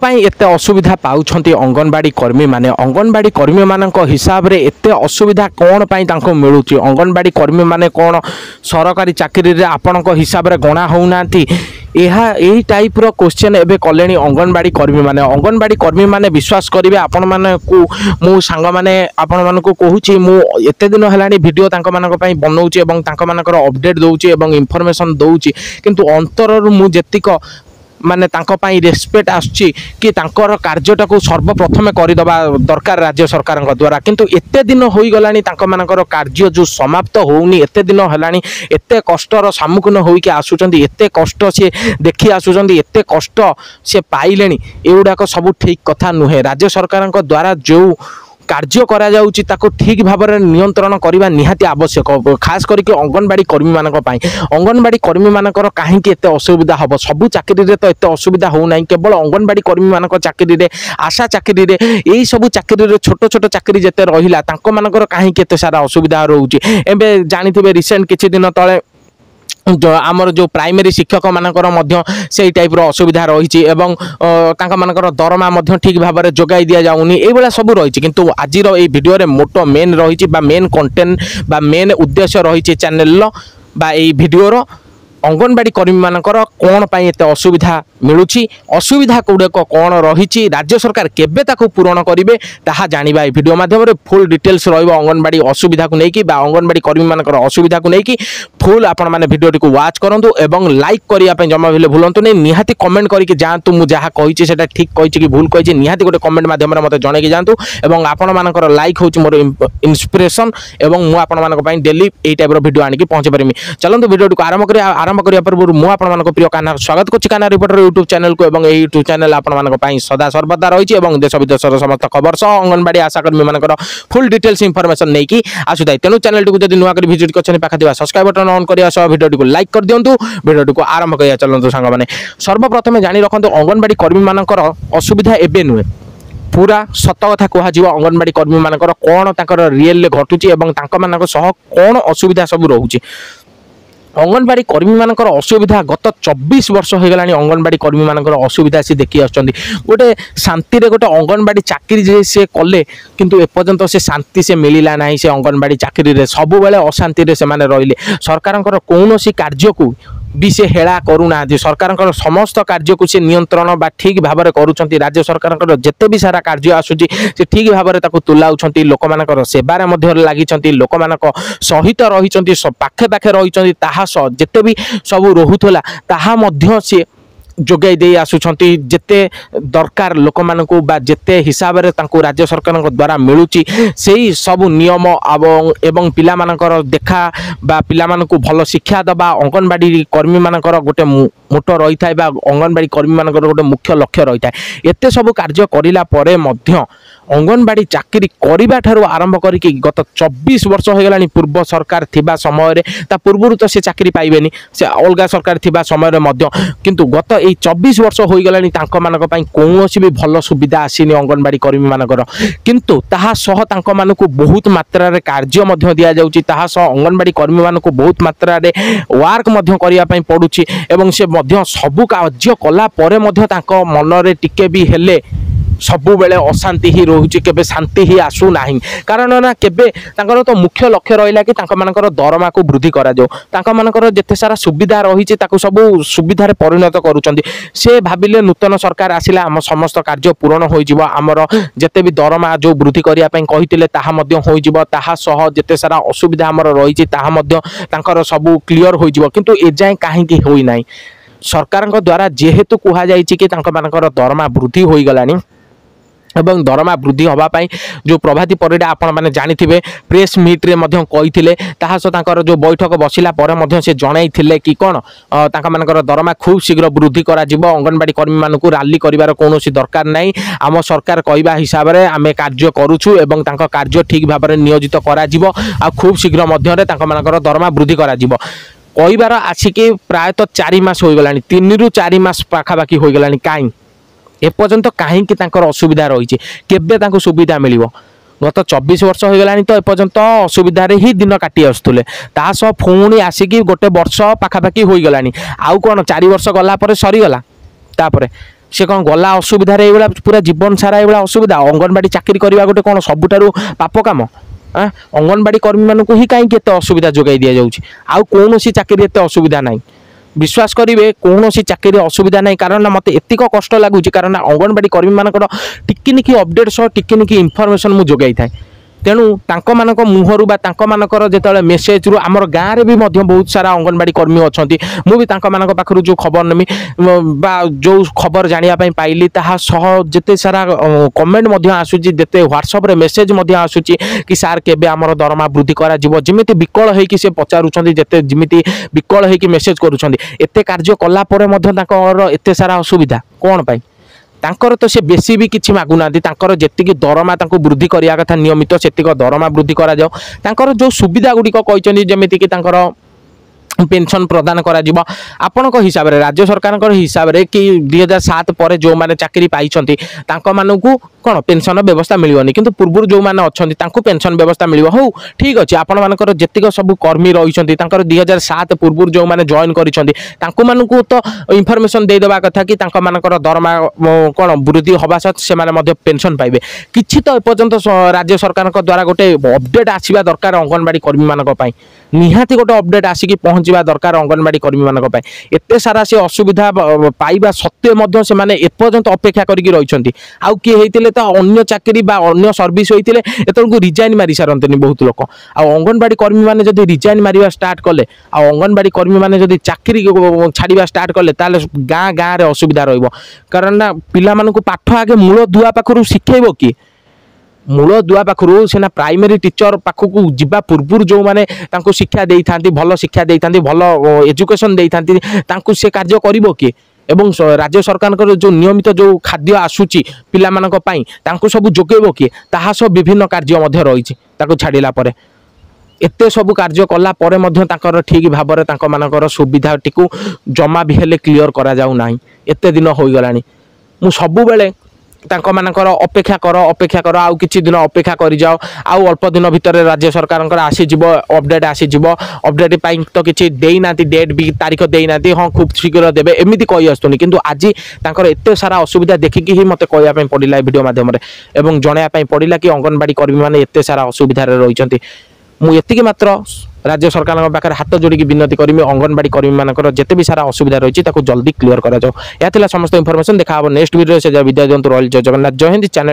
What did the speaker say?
ପାଇଁ ଏତେ ଅସୁବିଧା ପାଉଛନ୍ତି ଅଙ୍ଗନବାଡ଼ି କର୍ମୀ ମାନେ? ଅଙ୍ଗନବାଡ଼ି କର୍ମୀ ମାନଙ୍କ ହିସାବରେ ଏତେ ଅସୁବିଧା କ'ଣ ପାଇଁ ତାଙ୍କୁ ମିଳୁଛି? ଅଙ୍ଗନବାଡ଼ି କର୍ମୀ ମାନେ କ'ଣ ସରକାରୀ ଚାକିରିରେ ଆପଣଙ୍କ ହିସାବରେ ଗଣା ହେଉନାହାନ୍ତି? ଏହି ଟାଇପ୍ର କ୍ୱେଶ୍ଚନ୍ ଏବେ କଲେଣି ଅଙ୍ଗନବାଡ଼ି କର୍ମୀ ମାନେ। ଅଙ୍ଗନବାଡ଼ି କର୍ମୀ ମାନେ ବିଶ୍ୱାସ କରିବେ, ଆପଣମାନଙ୍କୁ ମୁଁ ସାଙ୍ଗମାନେ ଆପଣମାନଙ୍କୁ କହୁଛି, ମୁଁ ଏତେ ଦିନ ହେଲାଣି ଭିଡ଼ିଓ ତାଙ୍କମାନଙ୍କ ପାଇଁ ବନାଉଛି ଏବଂ ତାଙ୍କମାନଙ୍କର ଅପଡ଼େଟ୍ ଦେଉଛି ଏବଂ ଇନଫର୍ମେସନ୍ ଦେଉଛି, କିନ୍ତୁ ଅନ୍ତରରୁ ମୁଁ ଯେତିକ ମାନେ ତାଙ୍କ ପାଇଁ ରେସ୍ପେକ୍ଟ ଆସୁଛି କି ତାଙ୍କର କାର୍ଯ୍ୟଟାକୁ ସର୍ବପ୍ରଥମେ କରିଦେବା ଦରକାର ରାଜ୍ୟ ସରକାରଙ୍କ ଦ୍ୱାରା। କିନ୍ତୁ ଏତେ ଦିନ ହୋଇଗଲାଣି ତାଙ୍କମାନଙ୍କର କାର୍ଯ୍ୟ ଯେଉଁ ସମାପ୍ତ ହେଉନି, ଏତେ ଦିନ ହେଲାଣି ଏତେ କଷ୍ଟର ସମ୍ମୁଖୀନ ହୋଇକି ଆସୁଛନ୍ତି, ଏତେ କଷ୍ଟ ସେ ଦେଖି ଆସୁଛନ୍ତି, ଏତେ କଷ୍ଟ ସେ ପାଇଲେଣି। ଏଗୁଡ଼ାକ ସବୁ ଠିକ୍ କଥା ନୁହେଁ। ରାଜ୍ୟ ସରକାରଙ୍କ ଦ୍ୱାରା ଯେଉଁ କାର୍ଯ୍ୟ କରାଯାଉଛି ତାକୁ ଠିକ୍ ଭାବରେ ନିୟନ୍ତ୍ରଣ କରିବା ନିହାତି ଆବଶ୍ୟକ, ଖାସ୍ କରିକି ଅଙ୍ଗନବାଡ଼ି କର୍ମୀମାନଙ୍କ ପାଇଁ। ଅଙ୍ଗନବାଡ଼ି କର୍ମୀମାନଙ୍କର କାହିଁକି ଏତେ ଅସୁବିଧା ହେବ? ସବୁ ଚାକିରିରେ ତ ଏତେ ଅସୁବିଧା ହେଉନାହିଁ, କେବଳ ଅଙ୍ଗନବାଡ଼ି କର୍ମୀମାନଙ୍କ ଚାକିରିରେ, ଆଶା ଚାକିରିରେ, ଏଇସବୁ ଚାକିରିରେ ଛୋଟ ଛୋଟ ଚାକିରି ଯେତେ ରହିଲା ତାଙ୍କମାନଙ୍କର କାହିଁକି ଏତେ ସାରା ଅସୁବିଧା ରହୁଛି? ଏବେ ଜାଣିଥିବେ ରିସେଣ୍ଟ କିଛି ଦିନ ତଳେ ଆମର ଯେଉଁ ପ୍ରାଇମେରୀ ଶିକ୍ଷକ ମାନଙ୍କର ମଧ୍ୟ ସେଇ ଟାଇପ୍ର ଅସୁବିଧା ରହିଛି ଏବଂ ତାଙ୍କମାନଙ୍କର ଦରମା ମଧ୍ୟ ଠିକ୍ ଭାବରେ ଯୋଗାଇ ଦିଆଯାଉନି। ଏଇଭଳିଆ ସବୁ ରହିଛି। କିନ୍ତୁ ଆଜିର এই ଭିଡ଼ିଓରେ ମୋଟୋ ମେନ୍ ରହିଛି ବା ମେନ୍ କଣ୍ଟେଣ୍ଟ ବା ମେନ୍ ଉଦ୍ଦେଶ୍ୟ ରହିଛି ଚ୍ୟାନେଲର ବା এই ଭିଡ଼ିଓର ଅଙ୍ଗନବାଡ଼ି କର୍ମୀମାନଙ୍କର କ'ଣ ପାଇଁ ଏତେ ଅସୁବିଧା ମିଳୁଛି, ଅସୁବିଧା ଗୁଡ଼ିକ କ'ଣ ରହିଛି, ରାଜ୍ୟ ସରକାର କେବେ ତାକୁ ପୂରଣ କରିବେ ତାହା ଜାଣିବା এই ଭିଡ଼ିଓ ମାଧ୍ୟମରେ। ଫୁଲ୍ ଡିଟେଲ୍ସ ରହିବ ଅଙ୍ଗନବାଡ଼ି ଅସୁବିଧାକୁ ନେଇକି ବା ଅଙ୍ଗନବାଡ଼ି କର୍ମୀମାନଙ୍କର ଅସୁବିଧାକୁ ନେଇକି। ଫୁଲ୍ ଆପଣମାନେ ଭିଡ଼ିଓଟିକୁ ୱାଚ୍ କରନ୍ତୁ ଏବଂ ଲାଇକ୍ କରିବା ପାଇଁ ଜମା ବି ଭୁଲନ୍ତୁନି। ନିହାତି କମେଣ୍ଟ କରିକି ଯାଆନ୍ତୁ, ମୁଁ ଯାହା କହିଛି ସେଟା ଠିକ୍ କହିଛି କି ଭୁଲ କହିଛି, ନିହାତି ଗୋଟେ କମେଣ୍ଟ ମାଧ୍ୟମରେ ମୋତେ ଜଣେଇକି ଯାଆନ୍ତୁ। ଏବଂ ଆପଣମାନଙ୍କର ଲାଇକ୍ ହେଉଛି ମୋର ଇନ୍ସପିରେସନ୍ ଏବଂ ମୁଁ ଆପଣମାନଙ୍କ ପାଇଁ ଡେଲି এই ଟାଇପ୍ର ଭିଡ଼ିଓ ଆଣିକି ପହଞ୍ଚି ପାରିବି। ଚାଲନ୍ତୁ ଭିଡ଼ିଓଟିକୁ ଆରମ୍ଭ କରିବା ପୂର୍ବରୁ ମୁଁ ଆପଣମାନଙ୍କ ପ୍ରିୟ କାହ୍ନା ସ୍ୱାଗତ କରୁଛି କାହ୍ନା ରିପୋର୍ଟର ୟୁଟ୍ୟୁବ୍ ଚ୍ୟାନେଲକୁ। ଏବଂ এই ୟୁଟ୍ୟୁବ୍ ଚ୍ୟାନେଲ ଆପଣମାନଙ୍କ ପାଇଁ ସଦା ସର୍ବଦା ରହିଛି ଏବଂ ଦେଶ ବିଦେଶର ସମସ୍ତ ଖବର ସହ ଅଙ୍ଗନବାଡ଼ି ଆଶାକର୍ମୀମାନଙ୍କର ଫୁଲ୍ ଡିଟେଲ୍ସ ଇନଫର୍ମେସନ୍ ନେଇକି ଆସୁଥାଏ। ତେଣୁ ଚ୍ୟାନେଲଟିକୁ ଯଦି ନୂଆ କରି ଭିଜିଟ୍ କରିଛନ୍ତି ପାଖରେ ଥିବା ସବସ୍କ୍ରାଇବ୍ ବଟନ୍ ଅନ୍ କରିବା ସହ ଭିଡ଼ିଓଟିକୁ ଲାଇକ୍ କରିଦିଅନ୍ତୁ। ଭିଡ଼ିଓଟିକୁ ଆରମ୍ଭ କରିବା ଚାଲନ୍ତୁ ସାଙ୍ଗମାନେ। ସର୍ବପ୍ରଥମେ ଜାଣି ରଖନ୍ତୁ ଅଙ୍ଗନବାଡ଼ି କର୍ମୀମାନଙ୍କର ଅସୁବିଧା ଏବେ ନୁହେଁ, ପୁରା ସତ କଥା କୁହାଯିବ ଅଙ୍ଗନବାଡ଼ି କର୍ମୀମାନଙ୍କର କ'ଣ ତାଙ୍କର ରିଏଲ୍ରେ ଘଟୁଛି ଏବଂ ତାଙ୍କମାନଙ୍କ ସହ କ'ଣ ଅସୁବିଧା ସବୁ ରହୁଛି। ଅଙ୍ଗନବାଡ଼ି କର୍ମୀମାନଙ୍କର ଅସୁବିଧା ଗତ 24 ବର୍ଷ ହୋଇଗଲାଣି। ଅଙ୍ଗନବାଡ଼ି କର୍ମୀମାନଙ୍କର ଅସୁବିଧା ସେ ଦେଖି ଆସୁଛନ୍ତି। ଗୋଟେ ଶାନ୍ତିରେ ଗୋଟେ ଅଙ୍ଗନବାଡ଼ି ଚାକିରି ଯେ ସେ କଲେ, କିନ୍ତୁ ଏପର୍ଯ୍ୟନ୍ତ ସେ ଶାନ୍ତି ସେ ମିଳିଲା ନାହିଁ। ସେ ଅଙ୍ଗନବାଡ଼ି ଚାକିରିରେ ସବୁବେଳେ ଅଶାନ୍ତିରେ ସେମାନେ ରହିଲେ। ସରକାରଙ୍କର କୌଣସି କାର୍ଯ୍ୟକୁ ବି ସେ ହେଳା କରୁନାହାନ୍ତି। ସରକାରଙ୍କର ସମସ୍ତ କାର୍ଯ୍ୟକୁ ସେ ନିୟନ୍ତ୍ରଣ ବା ଠିକ୍ ଭାବରେ କରୁଛନ୍ତି। ରାଜ୍ୟ ସରକାରଙ୍କର ଯେତେ ବି ସାରା କାର୍ଯ୍ୟ ଆସୁଛି ସେ ଠିକ୍ ଭାବରେ ତାକୁ ତୁଲାଉଛନ୍ତି। ଲୋକମାନଙ୍କର ସେବାରେ ମଧ୍ୟ ଲାଗିଛନ୍ତି, ଲୋକମାନଙ୍କ ସହିତ ରହିଛନ୍ତି, ପାଖେ ପାଖେ ରହିଛନ୍ତି। ତାହା ସହ ଯେତେ ବି ସବୁ ରହୁଥିଲା ତାହା ମଧ୍ୟ ସେ ଯୋଗାଇ ଦେଇ ଆସୁଛନ୍ତି। ଯେତେ ଦରକାର ଲୋକମାନଙ୍କୁ ବା ଯେତେ ହିସାବରେ ତାଙ୍କୁ ରାଜ୍ୟ ସରକାରଙ୍କ ଦ୍ୱାରା ମିଳୁଛି ସେଇ ସବୁ ନିୟମ ଏବଂ ପିଲାମାନଙ୍କର ଦେଖା ବା ପିଲାମାନଙ୍କୁ ଭଲ ଶିକ୍ଷା ଦେବା ଅଙ୍ଗନବାଡ଼ି କର୍ମୀମାନଙ୍କର ଗୋଟେ ମୋଟ ରହିଥାଏ ବା ଅଙ୍ଗନବାଡ଼ି କର୍ମୀମାନଙ୍କର ଗୋଟେ ମୁଖ୍ୟ ଲକ୍ଷ୍ୟ ରହିଥାଏ। ଏତେ ସବୁ କାର୍ଯ୍ୟ କରିଲା ପରେ ମଧ୍ୟ ଅଙ୍ଗନବାଡ଼ି ଚାକିରି କରିବା ଠାରୁ ଆରମ୍ଭ କରିକି ଗତ 24 ବର୍ଷ ହୋଇଗଲାଣି, ପୂର୍ବ ସରକାର ଥିବା ସମୟରେ, ତା ପୂର୍ବରୁ ତ ସେ ଚାକିରି ପାଇବେନି, ସେ ଅଲଗା ସରକାର ଥିବା ସମୟରେ ମଧ୍ୟ, କିନ୍ତୁ ଗତ এই 24 ବର୍ଷ ହୋଇଗଲାଣି ତାଙ୍କମାନଙ୍କ ପାଇଁ କୌଣସି ବି ଭଲ ସୁବିଧା ଆସିନି ଅଙ୍ଗନବାଡ଼ି କର୍ମୀମାନଙ୍କର। କିନ୍ତୁ ତାହା ସହ ତାଙ୍କମାନଙ୍କୁ ବହୁତ ମାତ୍ରାରେ କାର୍ଯ୍ୟ ମଧ୍ୟ ଦିଆଯାଉଛି, ତାହା ସହ ଅଙ୍ଗନବାଡ଼ି କର୍ମୀମାନଙ୍କୁ ବହୁତ ମାତ୍ରାରେ ୱାର୍କ ମଧ୍ୟ କରିବା ପାଇଁ ପଡ଼ୁଛି ଏବଂ ସେ ମଧ୍ୟ ସବୁ କାର୍ଯ୍ୟ କଲା ପରେ ମଧ୍ୟ ତାଙ୍କ ମନରେ ଟିକେ ବି ହେଲେ ସବୁବେଳେ ଅଶାନ୍ତି ହିଁ ରହୁଛି, କେବେ ଶାନ୍ତି ହିଁ ଆସୁନାହିଁ। କାରଣ ନା କେବେ ତାଙ୍କର ତ ମୁଖ୍ୟ ଲକ୍ଷ୍ୟ ରହିଲା କି ତାଙ୍କମାନଙ୍କର ଦରମାକୁ ବୃଦ୍ଧି କରାଯାଉ, ତାଙ୍କମାନଙ୍କର ଯେତେ ସାରା ସୁବିଧା ରହିଛି ତାକୁ ସବୁ ସୁବିଧାରେ ପରିଣତ କରୁଛନ୍ତି। ସେ ଭାବିଲେ ନୂତନ ସରକାର ଆସିଲା ଆମ ସମସ୍ତ କାର୍ଯ୍ୟ ପୂରଣ ହୋଇଯିବ, ଆମର ଯେତେ ବି ଦରମା ଯେଉଁ ବୃଦ୍ଧି କରିବା ପାଇଁ କହିଥିଲେ ତାହା ମଧ୍ୟ ହୋଇଯିବ, ତାହା ସହ ଯେତେ ସାରା ଅସୁବିଧା ଆମର ରହିଛି ତାହା ମଧ୍ୟ ତାଙ୍କର ସବୁ କ୍ଲିଅର ହୋଇଯିବ। କିନ୍ତୁ ଏଯାଏଁ କାହିଁକି ହୋଇନାହିଁ? ସରକାରଙ୍କ ଦ୍ୱାରା ଯେହେତୁ କୁହାଯାଇଛି କି ତାଙ୍କମାନଙ୍କର ଦରମା ବୃଦ୍ଧି ହୋଇଗଲାଣି ଏବଂ ଦରମା ବୃଦ୍ଧି ହେବା ପାଇଁ ଯେଉଁ ପ୍ରଭାତୀ ପରିଡ଼ା ଆପଣମାନେ ଜାଣିଥିବେ ପ୍ରେସ୍ ମିଟ୍ରେ ମଧ୍ୟ କହିଥିଲେ, ତାହା ସହ ତାଙ୍କର ଯେଉଁ ବୈଠକ ବସିଲା ପରେ ମଧ୍ୟ ସେ ଜଣାଇଥିଲେ କି କ'ଣ ତାଙ୍କମାନଙ୍କର ଦରମା ଖୁବ୍ ଶୀଘ୍ର ବୃଦ୍ଧି କରାଯିବ। ଅଙ୍ଗନବାଡ଼ି କର୍ମୀମାନଙ୍କୁ ରାଲି କରିବାର କୌଣସି ଦରକାର ନାହିଁ, ଆମ ସରକାର କହିବା ହିସାବରେ ଆମେ କାର୍ଯ୍ୟ କରୁଛୁ ଏବଂ ତାଙ୍କ କାର୍ଯ୍ୟ ଠିକ୍ ଭାବରେ ନିୟୋଜିତ କରାଯିବ ଆଉ ଖୁବ୍ ଶୀଘ୍ର ମଧ୍ୟରେ ତାଙ୍କମାନଙ୍କର ଦରମା ବୃଦ୍ଧି କରାଯିବ କହିବାର ଆସିକି ପ୍ରାୟତଃ 4 ମାସ ହୋଇଗଲାଣି, 3 ରୁ 4 ମାସ ପାଖାପାଖି ହୋଇଗଲାଣି। କାହିଁ ଏପର୍ଯ୍ୟନ୍ତ କାହିଁକି ତାଙ୍କର ଅସୁବିଧା ରହିଛି? କେବେ ତାଙ୍କୁ ସୁବିଧା ମିଳିବ? ଗତ 24 ବର୍ଷ ହୋଇଗଲାଣି ତ ଏପର୍ଯ୍ୟନ୍ତ ଅସୁବିଧାରେ ହିଁ ଦିନ କାଟି ଆସୁଥିଲେ, ତା ସହ ପୁଣି ଆସିକି ଗୋଟେ ବର୍ଷ ପାଖାପାଖି ହୋଇଗଲାଣି। ଆଉ କ'ଣ 4 ବର୍ଷ ଗଲା ପରେ ସରିଗଲା? ତାପରେ से कौन गला असुविधा पूरा जीवन सारा ये असुविधा अंगनवाड़ी चाकरी करवा गोटे कौन सबुठारु पाप काम अंगनवाड़ी कर्मी मानक ही कहीं असुविधा जोगाई दि जाऊँगी आउ कौन चाकरी एत असुविधा ना विश्वास करेंगे कौन चाकरी असुविधा ना कारण मत एतिक कष्ट लगुच कारण अंगनवाड़ी कर्मी मानक टिकिनिकी अपडेट सह टिकिनिकी इनफर्मेशन मुझे जोगाई थाए तेणु तांको मानक मुहरु बा तांको मानकर जेतेबेले मेसेज रु आमर गाँव में भी बहुत सारा अंगनवाड़ी कर्मी अच्छा मुझे तांको मानक पाखरु जो खबर नेमी बा जो खबर जानिया पई पाइली ताहा सह जेते सारा कमेंट मध्य आसुची जेते व्हाट्सएप रे मेसेज मध्य आसुची कि सार केबे आमर दरमा वृद्धि करा जिवो जिमिति विकल हेकि से पचारुछंती जेते जिमिति विकल हेकि मेसेज करूछंती एते कार्य कला परे मध्य तांकर एते सारा असुविधा कोन पाई तांकर तो से बेसी भी किछि मागुना तांकर जेतिकी दरमा तांको वृद्धि करिया कथा नियमित सेतिक दरमा वृद्धि करा जाओ तांकर जो सुविधा गुड़िक कहते जेमिति कि तांकर पेंशन प्रदान करा जिवो आपनक हिसाब रे राज्य सरकार हिसाब रे कि 2007 पर जो माने चाकरी पाई तांको मानकू कौन पेंशन व्यवस्था मिलनी किंतु पूर्व जो मैंने अच्छा पेंशन व्यवस्था मिल हो ठीक अच्छे आपण मानकर जेतिक सब कर्मी रही 2007 पूर्व जो मैंने जॉइन कर तो इनफर्मेशन देदेवा कथा कि मानकर दरमा कौन वृद्धि हवा सहित से पेंशन पाइबे किछि तो एपर्यंत राज्य सरकार द्वारा गोटे अपडेट आसवा दरकार अंगनवाड़ी कर्मी मानक निहाती गोटे अपडेट आसिक पहुँचवा दरकार अंगनवाड़ी कर्मी मानक एते सारा से असुविधा पाइबा सत्वे से माने एपर्यंत अपेक्षा करके रही आउ किए होते तो अन्य चाकरी बा अन्य सर्विस होते एतक रिजाइन मारी सारते बहुत लोक अंगनवाड़ी कर्मी मैंने जब रिजाइन मारिबा स्टार्ट कले अंगनवाड़ी कर्मी मैंने जब चाकरी छाड़ा स्टार्ट कले गाँ गाँव में असुविधा रही कारण ना पिला पाठ आगे मूल दुआ पाखु शिखेब कि मूल दुआ पाखु सीना प्राइमरी टीचर पाखक जावा पूर्व जो मैंने शिक्षा दे था भल शिक्षा दे था भल एजुकेशन दे था से कार्य कर किए एवं राज्य सरकार जो नियमित जो खाद्य आसूची पिला मानक पई तांको सब जोगेबो किए ताहा सब विभिन्न कार्य रही छाड़िला परे एते सब कार्य कला परे मध्य तांकर ठीक भाव में तांको मानकर सुविधा टिकु जमा भी हेले क्लियर करा जाऊ नाही एते दिन हो गलानी मु सब बेले तांको मानकर अपेक्षा कर आउ किछि दिन अपेक्षा कर जाओ आउ अल्प दिन भितर राज्य सरकार आसी जिवो अपडेट आसी जिवो अपडेट पाई तो किछि देई नाती डेट भी तारीख देई नाती हां खूब शीघ्र देबे एमिति कहि आस्तुनी किंतु आज तांकर एते सारा असुविधा देखिकी ही मते कहया पई पडिला वीडियो माध्यम रे एवं जणाया पई पडिला कि अंगनवाड़ी कर्मी माने एते सारा असुविधा रे रहिचंती मु एतिकी मात्र राज्य सरकार पाखे हाथ जोड़ी विनती करी अंगनवाड़ी कर्मी मानकर जिते भी सारा असुविधा रही जल्दी क्लियर करा जाओ। यह समस्त इनफॉरमेशन देखा नेक्स्ट वीडियो से विद्या दिंतु रही जय जगन्नाथ जय हिंद चैनल।